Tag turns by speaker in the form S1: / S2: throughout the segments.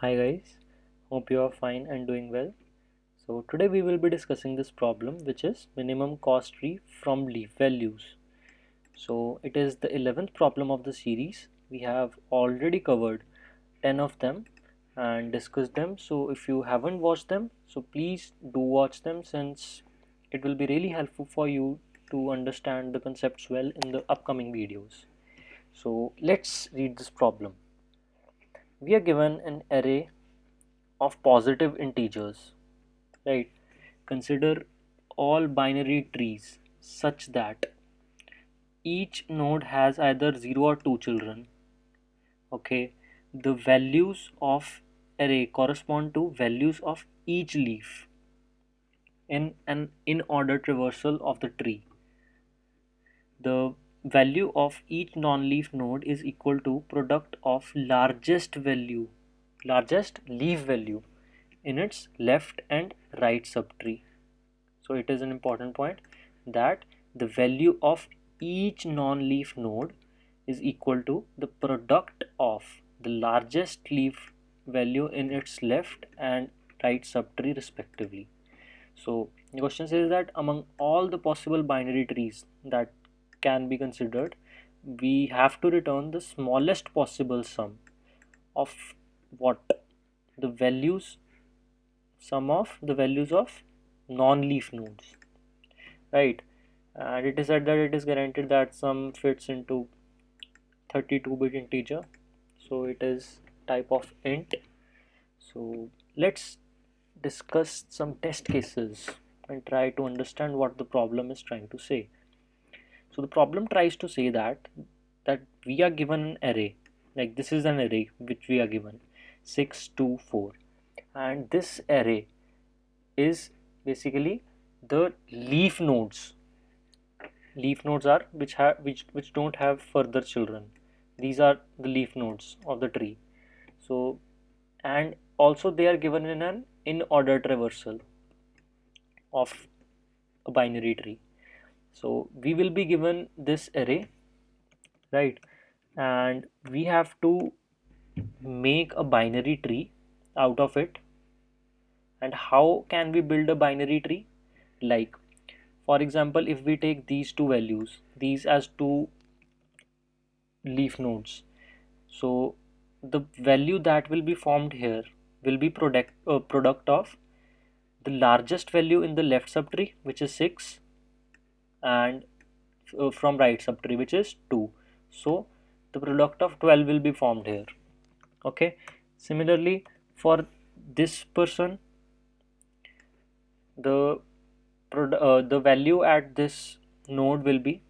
S1: Hi guys, hope you are fine and doing well. So today we will be discussing this problem which is minimum cost tree from leaf values. So it is the 11th problem of the series. We have already covered 10 of them and discussed them. So if you haven't watched them, so please do watch them since it will be really helpful for you to understand the concepts well in the upcoming videos. So let's read this problem. We are given an array of positive integers, right? Consider all binary trees such that each node has either 0 or 2 children. Okay, the values of array correspond to values of each leaf in an in-order traversal of the tree. The value of each non-leaf node is equal to product of largest leaf value in its left and right subtree. So it is an important point that the value of each non-leaf node is equal to the product of the largest leaf value in its left and right subtree respectively. So the question says that among all the possible binary trees that can be considered, we have to return the smallest possible sum of what? The values, sum of the values of non-leaf nodes, right? And it is said that it is guaranteed that sum fits into 32-bit integer, so it is type of int. So let's discuss some test cases and try to understand what the problem is trying to say. So the problem tries to say that we are given an array, like this is an array which we are given 6 2 4, and this array is basically the leaf nodes. Leaf nodes are which don't have further children. These are the leaf nodes of the tree. So, and also they are given in an in order traversal of a binary tree. So we will be given this array, right? And we have to make a binary tree out of it. And how can we build a binary tree? Like, for example, if we take these two values, these as two leaf nodes, so the value that will be formed here will be product of the largest value in the left subtree, which is 6, and from right subtree, which is 2. So the product of 12 will be formed here. Okay, similarly for this person, the the value at this node will be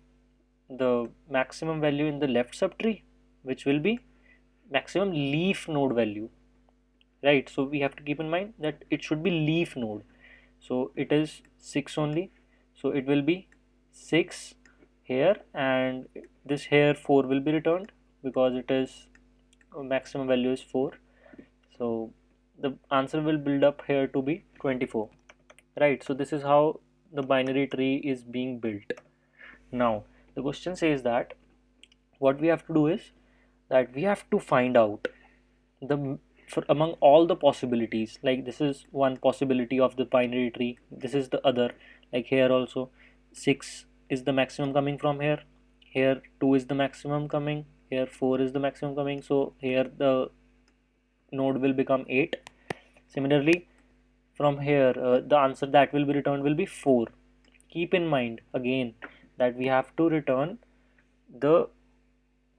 S1: the maximum value in the left subtree, which will be maximum leaf node value, right? So we have to keep in mind that it should be leaf node. So it is 6 only, so it will be 6 here, and this here 4 will be returned because it is maximum value is 4. So the answer will build up here to be 24, right? So this is how the binary tree is being built. Now the question says that what we have to do is that we have to find out the for among all the possibilities, like this is one possibility of the binary tree, this is the other, like here also 6 is the maximum coming from here, here 2 is the maximum coming, here 4 is the maximum coming, so here the node will become 8. Similarly from here the answer that will be returned will be 4. Keep in mind again that we have to return the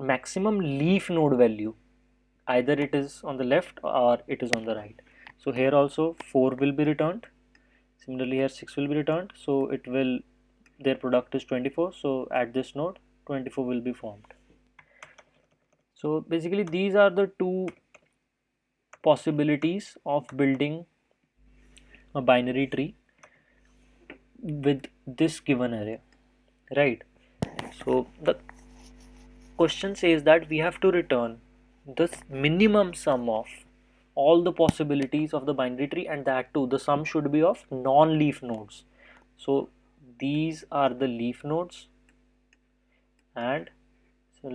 S1: maximum leaf node value, either it is on the left or it is on the right. So here also 4 will be returned, similarly here 6 will be returned, so it will, their product is 24, so at this node 24 will be formed. So basically these are the two possibilities of building a binary tree with this given array, right? So the question says that we have to return the minimum sum of all the possibilities of the binary tree, and that too the sum should be of non-leaf nodes. So these are the leaf nodes, and so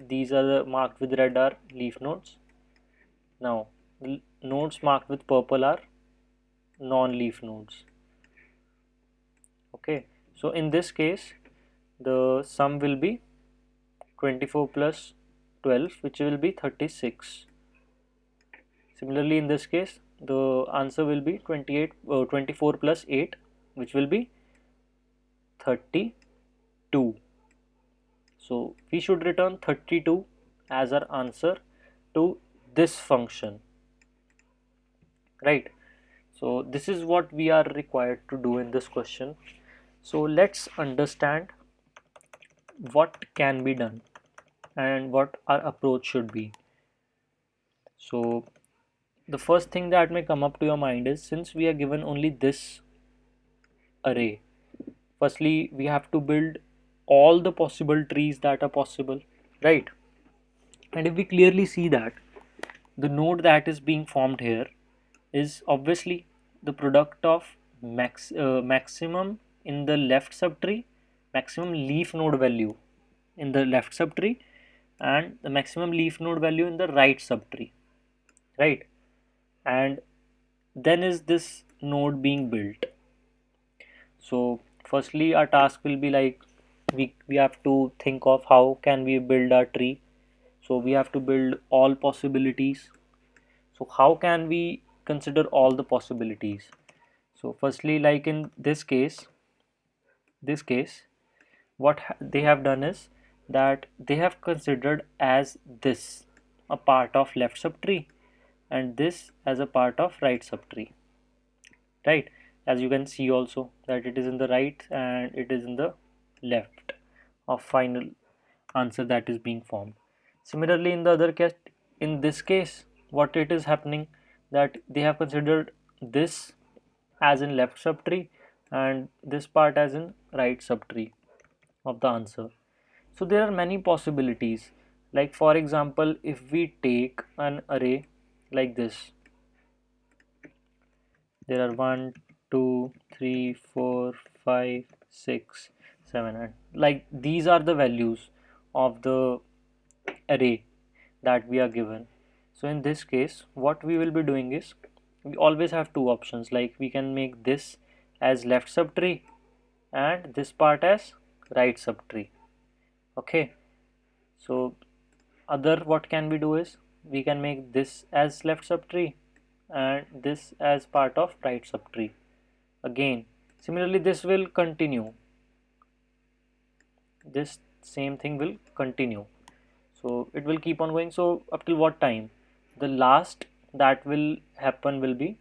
S1: these are the marked with red are leaf nodes. Now The nodes marked with purple are non-leaf nodes. Okay, so in this case the sum will be 24 plus 12, which will be 36. Similarly, in this case the answer will be 24 plus 8, which will be 32. So we should return 32 as our answer to this function, right? So this is what we are required to do in this question. So let's understand what can be done and what our approach should be. So the first thing that may come up to your mind is, since we are given only this array, firstly we have to build all the possible trees that are possible, right? And if we clearly see that the node that is being formed here is obviously the product of maximum in the left subtree, maximum leaf node value in the left subtree, and the maximum leaf node value in the right subtree, right? And then is this node being built. So firstly our task will be like, we have to think of how can we build our tree. So we have to build all possibilities. So how can we consider all the possibilities? So firstly, like in this case what they have done is that they have considered as this a part of left subtree and this as a part of right subtree, right? As you can see also that it is in the right and it is in the left of final answer that is being formed. Similarly, in the other case, in this case what it is happening, that they have considered this as in left subtree and this part as in right subtree of the answer. So there are many possibilities. Like for example, if we take an array like this, there are 1 2 3 4 5 6 7, and like these are the values of the array that we are given. So in this case what we will be doing is, we always have two options, like we can make this as left subtree and this part as right subtree. Okay, so other what can we do is, we can make this as left subtree and this as part of right subtree. Again similarly this will continue, this same thing will continue, so it will keep on going. So up till what time? The last that will happen will be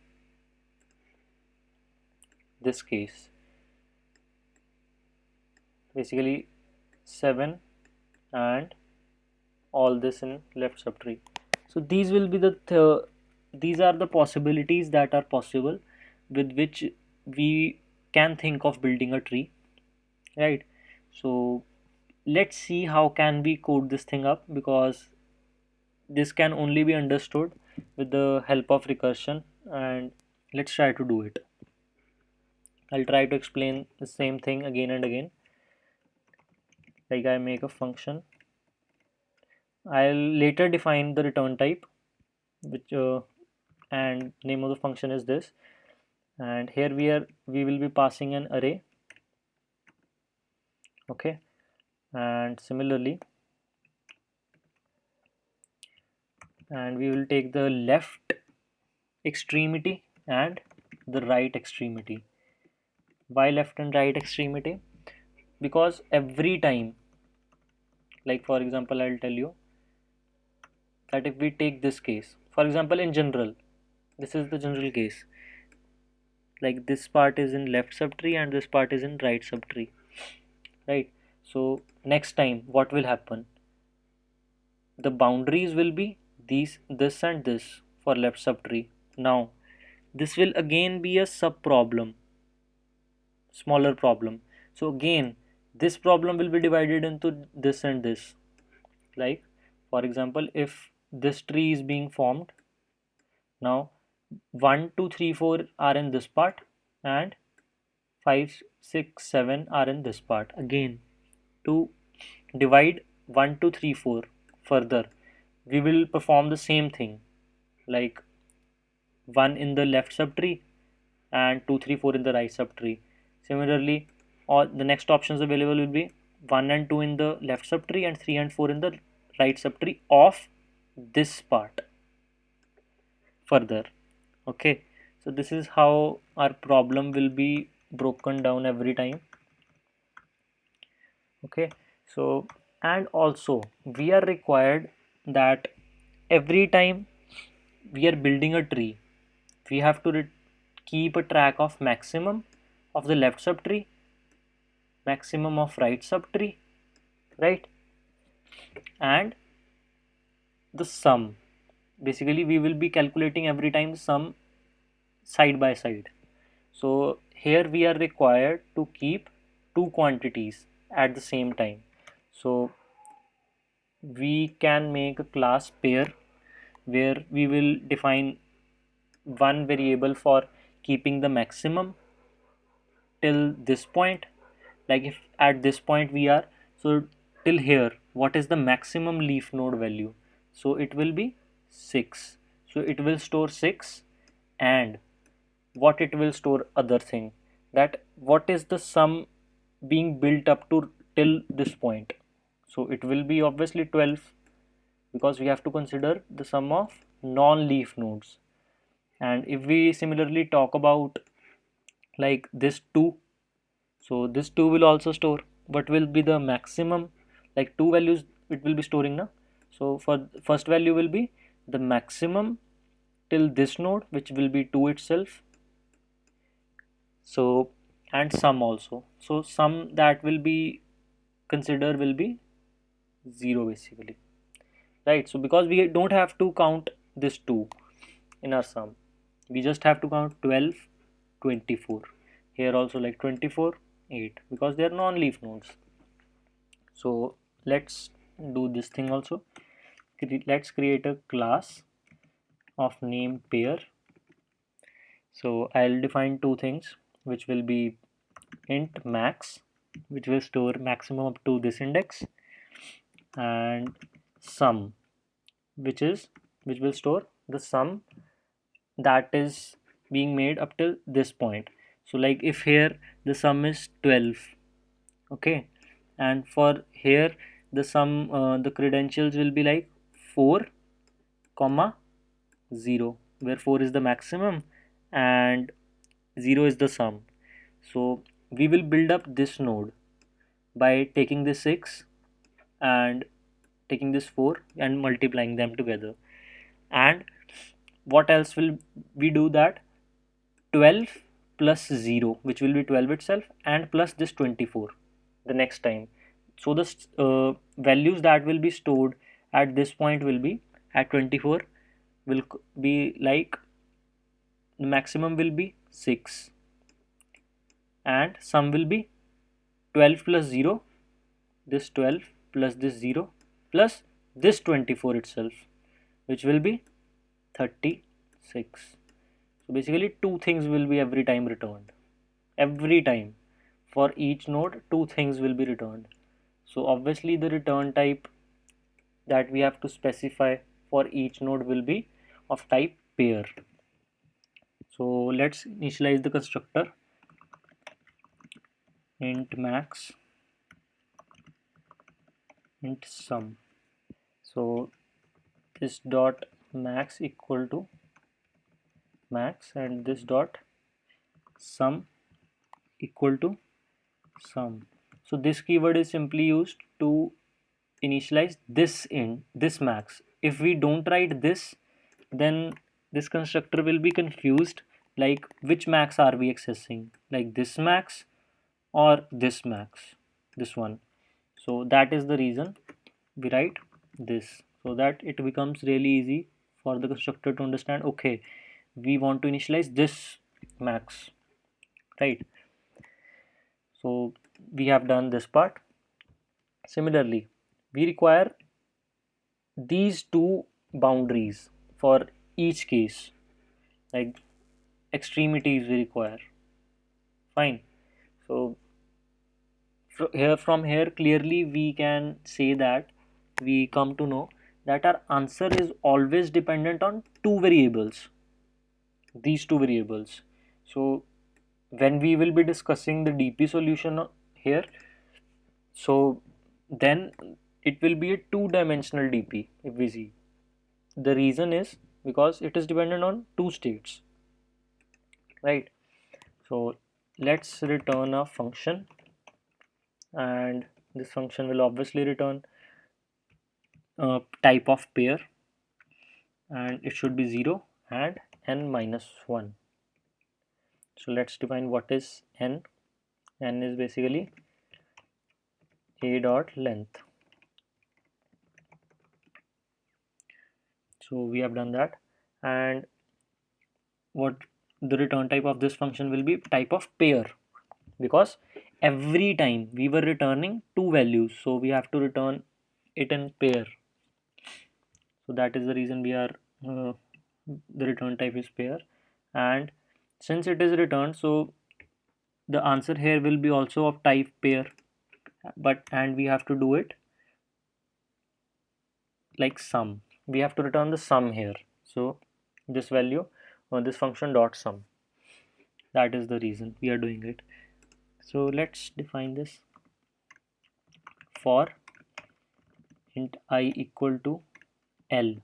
S1: this case, basically 7 and all this in left subtree. So these will be these are the possibilities that are possible with which we can think of building a tree, right? So let's see how can we code this thing up, because this can only be understood with the help of recursion, and let's try to do it. I'll try to explain the same thing again and again. Like I make a function, I'll later define the return type, which and name of the function is this, and here we will be passing an array. Okay, and similarly, and we will take the left extremity and the right extremity. Why left and right extremity? Because every time, like for example I'll tell you that if we take this case, for example in general, this is the general case, like this part is in left subtree and this part is in right subtree, right? So next time what will happen, the boundaries will be these, this and this for left subtree. Now this will again be a sub problem, smaller problem. So again this problem will be divided into this and this. Like for example, if this tree is being formed, now 1 2 3 4 are in this part and 5 6 7 are in this part. Again to divide 1 2 3 4 further, we will perform the same thing. Like 1 in the left subtree and 2 3 4 in the right subtree. Similarly, all the next options available will be 1 and 2 in the left subtree and 3 and 4 in the right subtree of this part further. Okay, so this is how our problem will be broken down every time. Okay, so and also we are required that every time we are building a tree, we have to keep a track of maximum of the left subtree, maximum of right subtree, right, and the sum. Basically we will be calculating every time the sum side by side. So here we are required to keep two quantities at the same time. So we can make a class pair where we will define one variable for keeping the maximum till this point. Like if at this point we are, so till here what is the maximum leaf node value? So it will be 6. So it will store 6, and what it will store other thing, that what is the sum being built up to till this point. So it will be obviously 12, because we have to consider the sum of non-leaf nodes. And if we similarly talk about like this 2, so this 2 will also store what will be the maximum, like two values it will be storing now. So for first value will be the maximum till this node, which will be 2 itself. So and sum also, so sum that will be consider will be 0 basically, right? So because we don't have to count this 2 in our sum, we just have to count 12, 24, here also like 24, 8, because they are non-leaf nodes. So let's do this thing also. Let's create a class of name pair. So I'll define two things, which will be int max, which will store maximum up to this index, and sum, which will store the sum that is being made up till this point. So like if here the sum is 12, okay, and for here the sum, the credentials will be like 4 comma 0, where 4 is the maximum and 0 is the sum. So we will build up this node by taking this 6 and taking this 4 and multiplying them together. And what else will we do, that 12 plus 0, which will be 12 itself, and plus this 24 the next time. So the values that will be stored at this point will be at 24 will be like the maximum will be 6, and sum will be 12 plus 0, this 12 plus this 0 plus this 24 itself, which will be 36. So basically two things will be every time returned. Every time for each node two things will be returned. So obviously the return type that we have to specify for each node will be of type pair. So let's initialize the constructor int max, int sum. So this dot max equal to max, and this dot sum equal to sum. So this keyword is simply used to initialize this max. If we don't write this, then this constructor will be confused, like which max are we accessing, like this max or this max, this one. So that is the reason we write this, so that it becomes really easy for the constructor to understand, okay, we want to initialize this max, right? So we have done this part. Similarly, we require these two boundaries for each case, like extremities we require. Fine. So from here clearly we can say that we come to know that our answer is always dependent on two variables. these two variables. So when we will be discussing the DP solution here, so then it will be a two-dimensional DP if we see. The reason is because it is dependent on two states, right? So let's return a function, and this function will obviously return a type of pair, and it should be 0 and n minus 1. So let's define what is n. N is basically a dot length. So we have done that, and what the return type of this function will be type of pair, because every time we were returning two values, so we have to return it in pair. So that is the reason we are the return type is pair. And since it is returned, so the answer here will be also of type pair, but and we have to do it like sum. We have to return the sum here. So this value or this function dot sum, that is the reason we are doing it. So let's define this. For int I equal to L,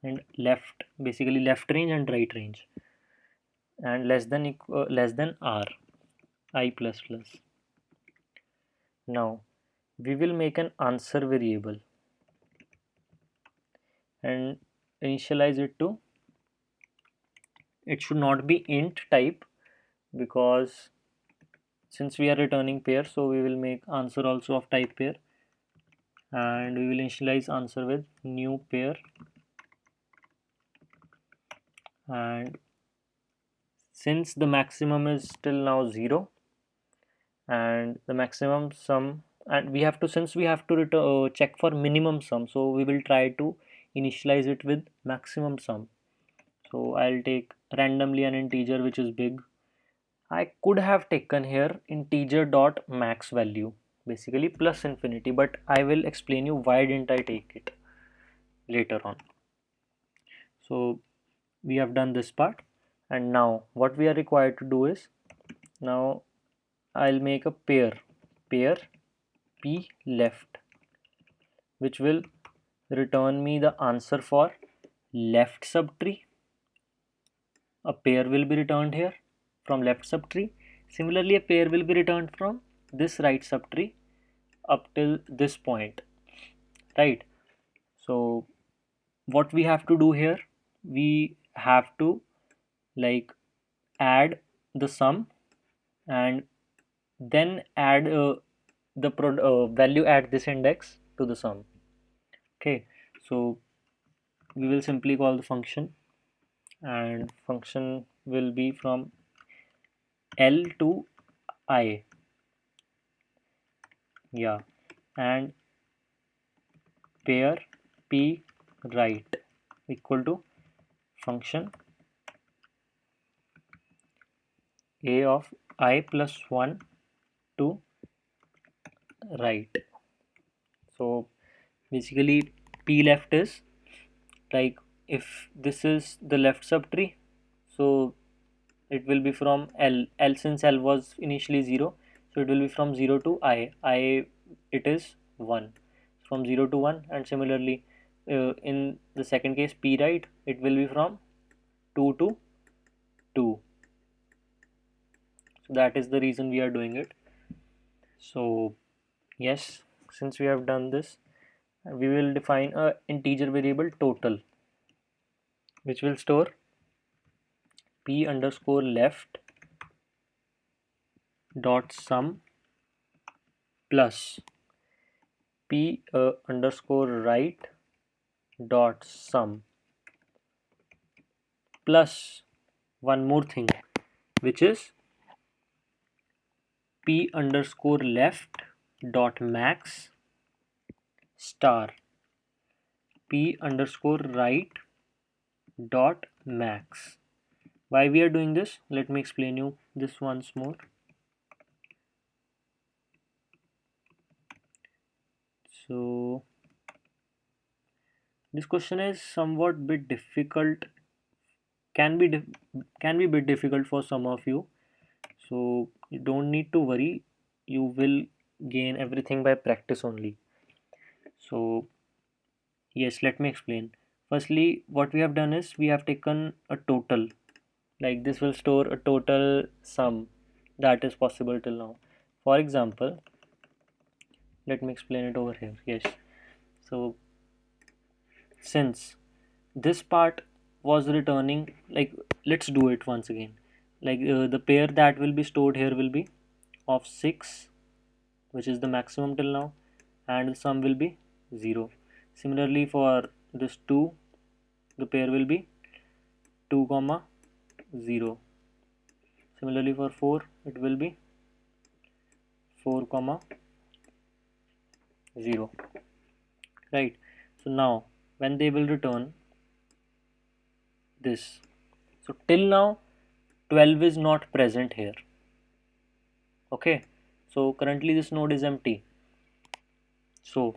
S1: and left, basically left range and right range, and less than R, I plus plus. Now we will make an answer variable and initialize it to, it should not be int type, because since we are returning pair, so we will make answer also of type pair, and we will initialize answer with new pair. And since the maximum is till now 0, and the maximum sum, and we have to, since we have to check for minimum sum, so we will try to initialize it with maximum sum. So I'll take randomly an integer which is big. I could have taken here integer dot max value, basically plus infinity, but I will explain you why didn't I take it later on. So we have done this part, and now what we are required to do is, now I'll make a pair p left, which will return me the answer for left subtree. A pair will be returned here from left subtree. Similarly, a pair will be returned from this right subtree up till this point, right? So what we have to do here, we have to like add the sum, and then add the value at this index to the sum. Okay, so we will simply call the function, and function will be from L to I, yeah, and pair p right equal to function a of I plus 1 to right. So basically p left is like, if this is the left subtree, so it will be from L since L was initially 0, so it will be from 0 to I it is 1, from 0 to 1. And similarly in the second case p right, it will be from 2 to 2. So that is the reason we are doing it. So yes, since we have done this, we will define a integer variable total, which will store p underscore left dot sum plus p underscore right dot sum plus one more thing, which is p underscore left dot max star p underscore right dot max. Why we are doing this, let me explain you this once more. So this question is somewhat bit difficult. can be can be a bit difficult for some of you, so you don't need to worry. You will gain everything by practice only. So yes, let me explain. Firstly, what we have done is we have taken a total, like this will store a total sum that is possible till now. For example, let me explain it over here. Yes, so since this part was returning, like let's do it once again. Like the pair that will be stored here will be of 6, which is the maximum till now, and the sum will be 0. Similarly for this 2, the pair will be 2 comma 0. Similarly for 4, it will be 4 comma 0, right? So now when they will return this, so till now 12 is not present here. Okay, so currently this node is empty. So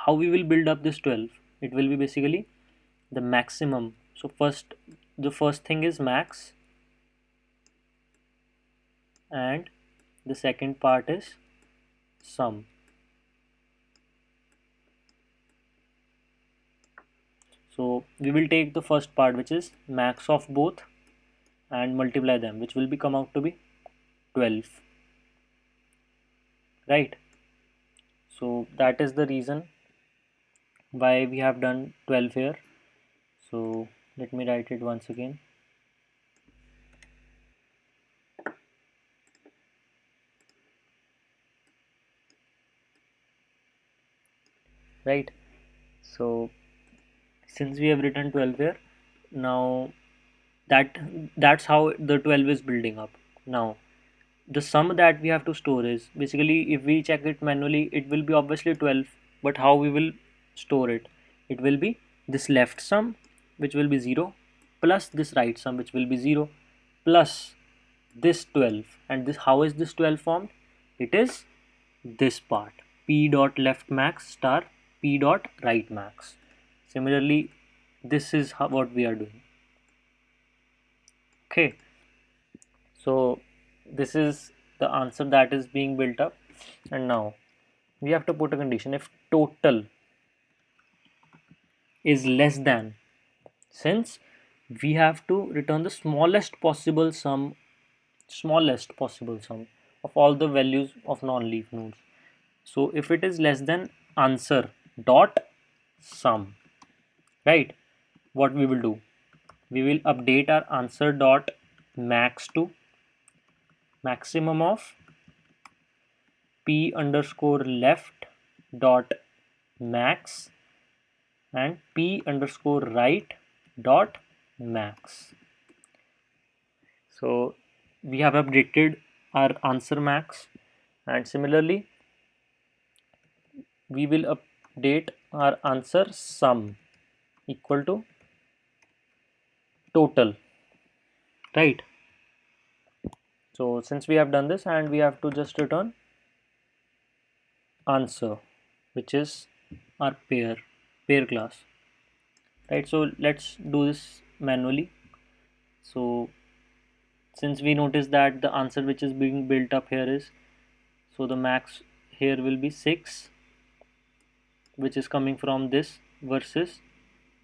S1: how we will build up this 12? It will be basically the maximum. So the first thing is max, and the second part is sum. So we will take the first part, which is max of both, and multiply them, which will be come out to be 12, right? So that is the reason why we have done 12 here. So let me write it once again. Right, so since we have written 12 here, now that's how the 12 is building up. Now the sum that we have to store is basically, if we check it manually, it will be obviously 12, but how we will store it? It will be this left sum, which will be 0, plus this right sum, which will be 0, plus this 12. And this, how is this 12 formed? It is this part, p dot left max star p dot right max. Similarly, this is what we are doing. Okay, so this is the answer that is being built up. And now we have to put a condition: if total is less than, since we have to return the smallest possible sum of all the values of non-leaf nodes. So if it is less than answer dot sum, right, what we will do? We will update our answer dot max to maximum of p underscore left dot max and p underscore right dot max. So we have updated our answer max, and similarly we will update our answer sum equal to total, right? So since we have done this, and we have to just return answer, which is our pair class, right? So let's do this manually. So since we notice that the answer which is being built up here is, so the max here will be 6, which is coming from this versus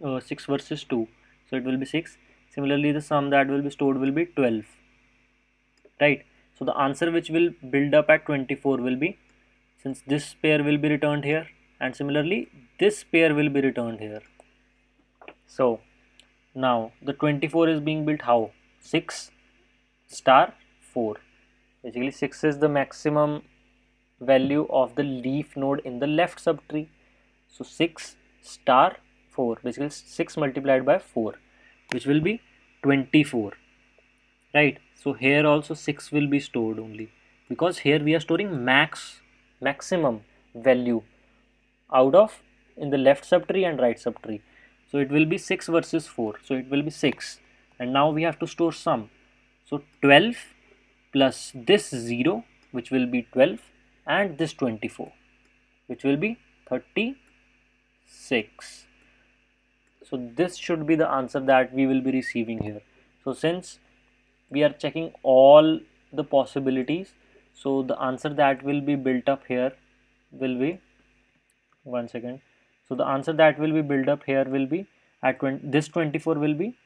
S1: 6 versus 2, so it will be 6. Similarly the sum that will be stored will be 12, right? So the answer which will build up at 24 will be, since this pair will be returned here, and similarly this pair will be returned here. So now the 24 is being built how? 6 star 4. Basically 6 is the maximum value of the leaf node in the left subtree. So 6 star 4, basically 6 multiplied by 4, which will be 24, right? So here also 6 will be stored only, because here we are storing maximum value out of in the left subtree and right subtree. So it will be 6 versus 4, so it will be 6. And now we have to store sum, so 12 plus this 0, which will be 12, and this 24, which will be 36. So this should be the answer that we will be receiving here. So since we are checking all the possibilities, so the answer that will be built up here will be, one second, so the answer that will be built up here will be at this 24 will be,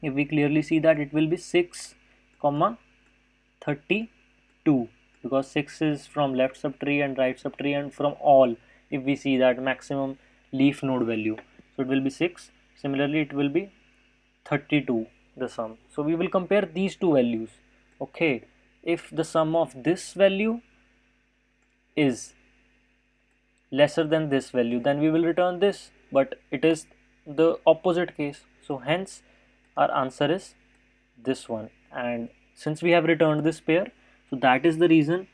S1: if we clearly see that it will be 6 comma 32, because 6 is from left subtree and right subtree, and from all, if we see that maximum leaf node value, so it will be 6. Similarly it will be 32, the sum. So we will compare these two values. Okay, if the sum of this value is lesser than this value, then we will return this, but it is the opposite case, so hence our answer is this one. And since we have returned this pair, so that is the reason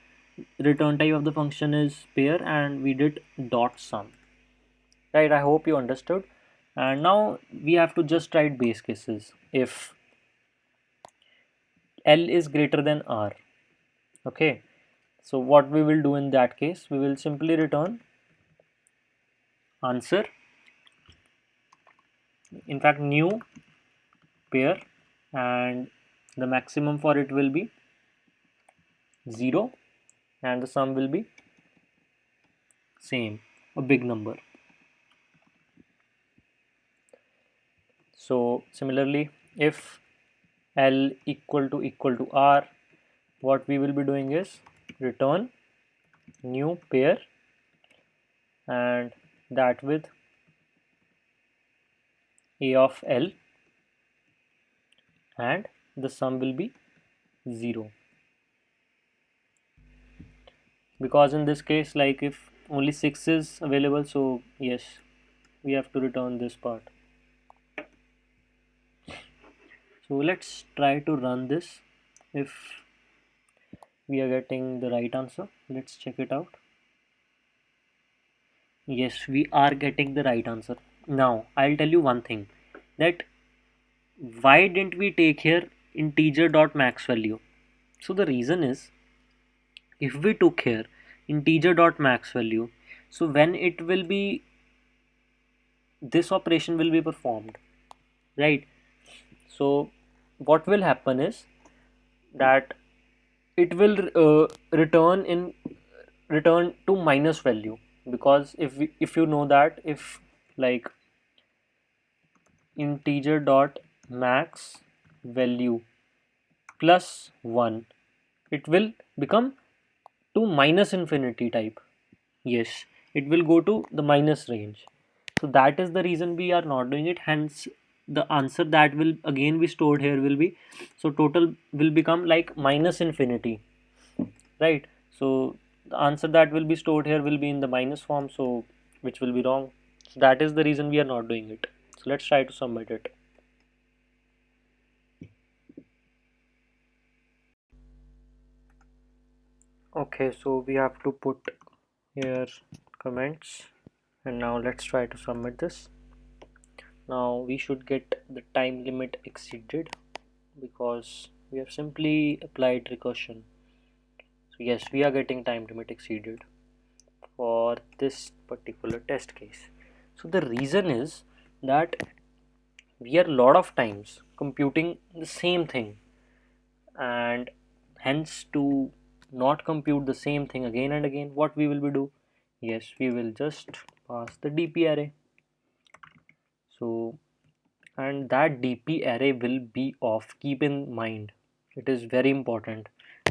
S1: return type of the function is pair, and we did dot sum, right? I hope you understood. And now we have to just write base cases. If L is greater than R, okay, so what we will do in that case, we will simply return answer, in fact new pair, and the maximum for it will be 0 and the sum will be same, a big number. So similarly, if L equal to R, what we will be doing is return new pair, and that with A of L, and the sum will be 0, because in this case, like if only 6 is available, so yes, we have to return this part. So let's try to run this. If we are getting the right answer, let's check it out. Yes, we are getting the right answer. Now I'll tell you one thing, that why didn't we take here integer dot max value? So the reason is, if we took here integer dot max value, so when it will be, this operation will be performed, right? So what will happen is that it will return to minus value, because if you know that if like integer dot max value plus 1, it will become to minus infinity type. Yes, it will go to the minus range. So that is the reason we are not doing it. Hence the answer that will again be stored here will be, so total will become like minus infinity, right? So the answer that will be stored here will be in the minus form, so which will be wrong. So that is the reason we are not doing it. So let's try to submit it. Okay, so we have to put here comments, and now let's try to submit this. Now we should get the time limit exceeded, because we have simply applied recursion. So yes, we are getting time limit exceeded for this particular test case. So the reason is that we are a lot of times computing the same thing, and hence to not compute the same thing again and again, what we will be do? Yes, we will just pass the DP array. So, and that DP array will be of, keep in mind, it is very important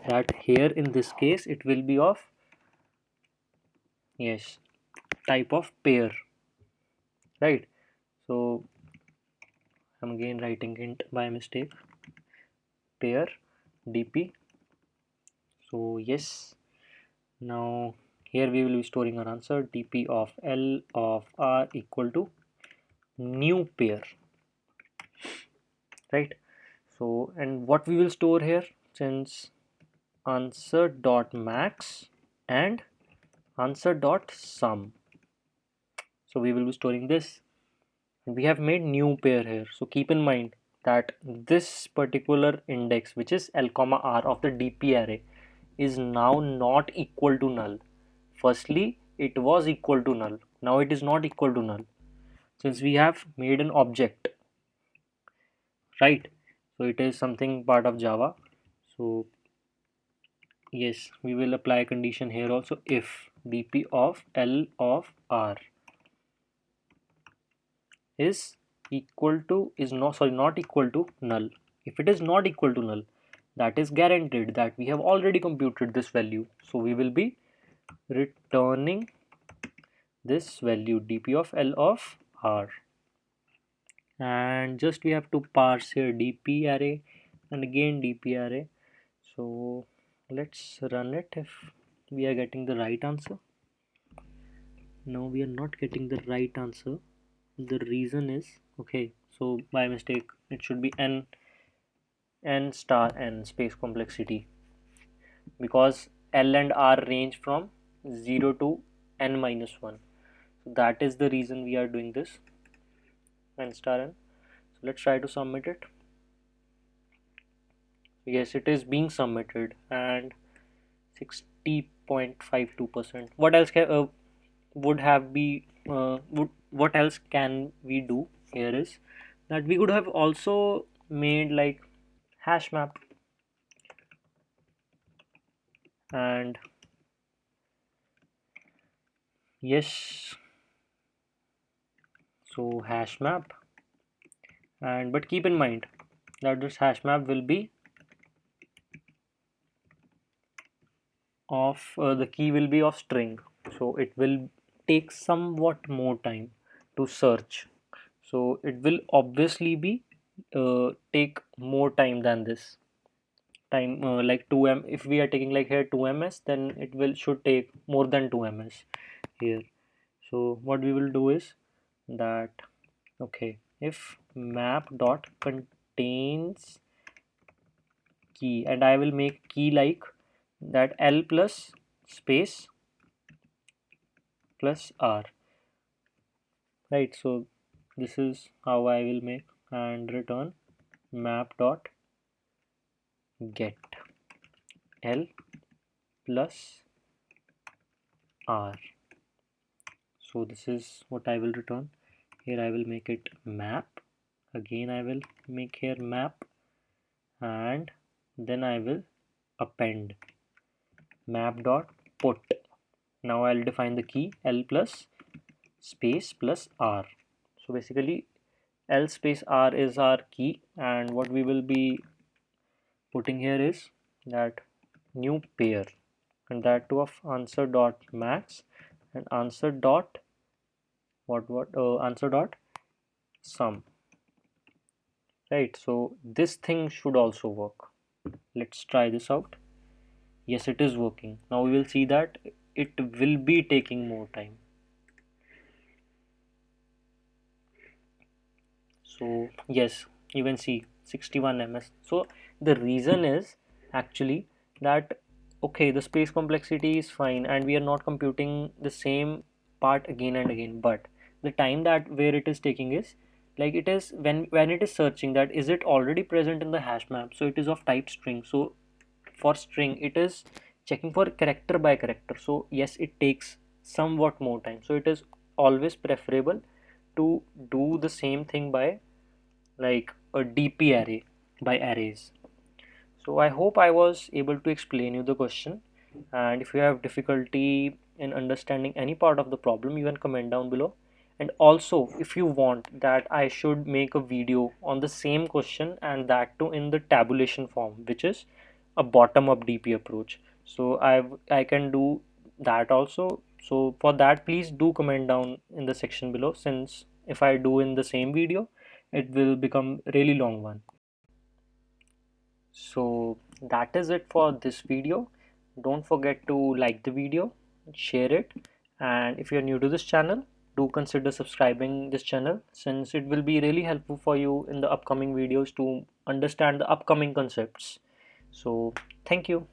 S1: that here in this case it will be of, yes, type of pair, right? So I'm again writing int by mistake, pair DP. So yes, now here we will be storing our answer, DP of L of R equal to new pair, right? So, and what we will store here, since answer dot max and answer dot sum, so we will be storing this, and we have made new pair here. So keep in mind that this particular index, which is L comma R of the DP array, is now not equal to null. Firstly it was equal to null, now it is not equal to null. since we have made an object, right? So it is something part of Java. So yes, we will apply a condition here also. If dp of L of R is equal to, is not, sorry, not equal to null. If it is not equal to null, that is guaranteed that we have already computed this value. So we will be returning this value dp of L of R, and just we have to parse here dp array and again dp array. So let's run it if we are getting the right answer. No, we are not getting the right answer. The reason is, okay, so by mistake it should be n star n space complexity, because L and R range from 0 to n minus 1. So that is the reason we are doing this, n star n. So let's try to submit it. Yes, it is being submitted, and 60.52%. What else would have be what else can we do here is that we could have also made like hash map, and yes, so hash map, and but keep in mind that this hash map will be of the key will be of string, so it will take somewhat more time to search. So it will obviously be take more time than this time, like 2m. If we are taking like here 2 ms, then it will should take more than 2 ms here. So what we will do is that, okay, if map dot contains key, and I will make key like that L plus space plus R, right? So this is how I will make, and return map dot get L plus R. So this is what I will return. Here I will make it map, again I will make here map, and then I will append map dot put. Now I'll define the key L plus space plus R. So basically L space R is our key, and what we will be putting here is that new pair, and that too of answer dot max and answer dot answer dot sum, right? So this thing should also work. Let's try this out. Yes, it is working. Now we will see that it will be taking more time. So yes, you can see 61 ms. So the reason is actually that, okay, the space complexity is fine and we are not computing the same part again and again, but the time that where it is taking is like it is when it is searching that is it already present in the hash map, so it is of type string. So for string it is checking for character by character, so yes, it takes somewhat more time. So it is always preferable to do the same thing by like a DP array, by arrays. So I hope I was able to explain you the question, and if you have difficulty in understanding any part of the problem, you can comment down below. And also if you want that I should make a video on the same question, and that too in the tabulation form, which is a bottom up DP approach, so I can do that also. So for that, please do comment down in the section below, since if I do in the same video it will become really long one. So that is it for this video. Don't forget to like the video, share it, and if you're new to this channel, do consider subscribing this channel, since it will be really helpful for you in the upcoming videos to understand the upcoming concepts. So thank you.